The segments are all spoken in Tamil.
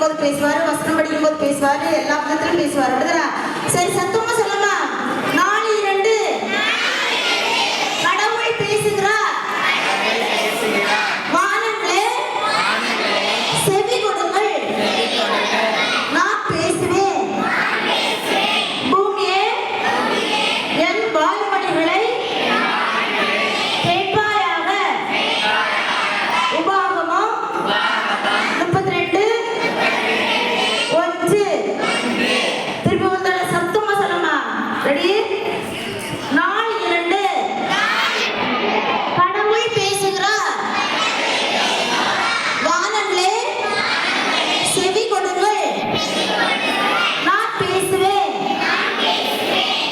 போது பேசுவாரு, வசனம் படிக்கும் போது பேசுவாரு, எல்லா விதத்திலும் பேசுவாரு. அப்படிதானே? சரி, சத்தமா சொல்லமா? 4:2 கடவுள் பேசுகிறார். வானங்களே செவி கொடுங்கள், நான் பேசுவேன். பூமியே என் வாய்மொழிகளை கேட்பாயாக. உபாகமம் 32:1. திருப்பி ஒரு தடவை சத்தமா சொல்லமா? ரெடி? 4:2 கடவுள் பேசுகிறார். வானங்களே செவி கொடுங்கள், நான் பேசுவேன்.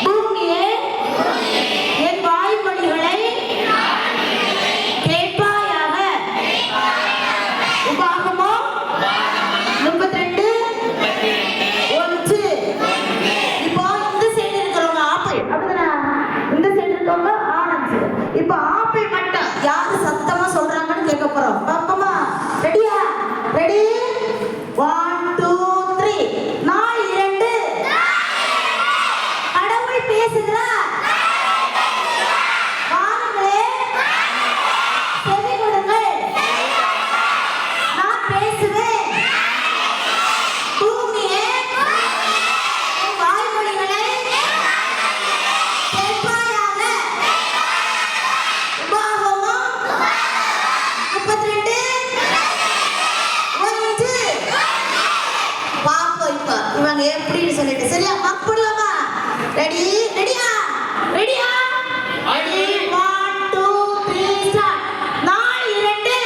பூமியே என் வாய்மொழிகளை கேட்பாயாக. உபாகமம் 32:1. இப்போ இந்த சைடு இருக்கிறவங்க ஆப்பிள், அப்படிதானே? இந்த சைடு இருக்கிறவங்க ஆரஞ்சு. இப்போ ஆப்பிள் மட்டும் யாரு சத்தமா சொல்றாங்கன்னு கேட்க போறோம். பாப்போமா? ரெடியா? ரெடி? 1 2 3. 4:2 கடவுள் பேசுகிறார். வானங்களே செவி கொடுங்கள், நான் பேசுவேன். பூமியே என் வாய்மொழிகளை கேட்பாயாக. உபாகமம் 32:1. பாப்போம் இப்ப இவங்க எப்படின்னு சொல்லிட்டு. சரியா? பாப்பலாமா? ரெடி? ரெடியா? ரெடியா? ரெடி? 1 2 3 ஸ்டார்ட். 4:2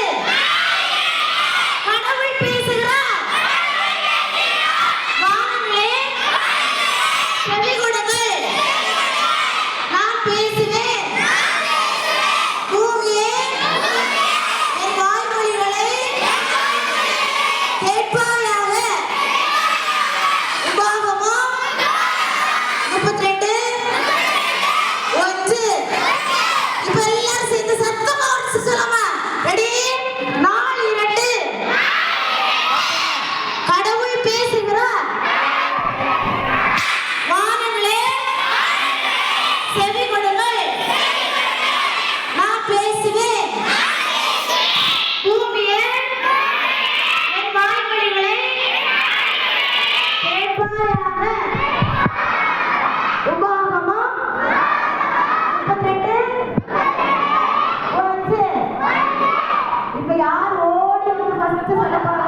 கடவுள் பேசுகிறார். வானங்களே செவி கொடுங்கள், நான் பேசுவேன். பூமியே என் வாய்மொழிகளை கேட்பாயாக. உபாகமம் 32:1. இப்ப எல்லாரும் சேர்ந்து சத்தமா ஒரு சொல்லலாமா? ரெடி? 4:2 கடவுள் பேசுகிறார். வானங்களே செவி கொடுங்கள், நான் பேசுவேன். பூமியே என் வாய்மொழிகளை கேட்பாயாக. உபாகமம் 32:1. இப்ப யார் ஓடி வந்து ஃபர்ஸ்ட் சொல்ல போறாங்க?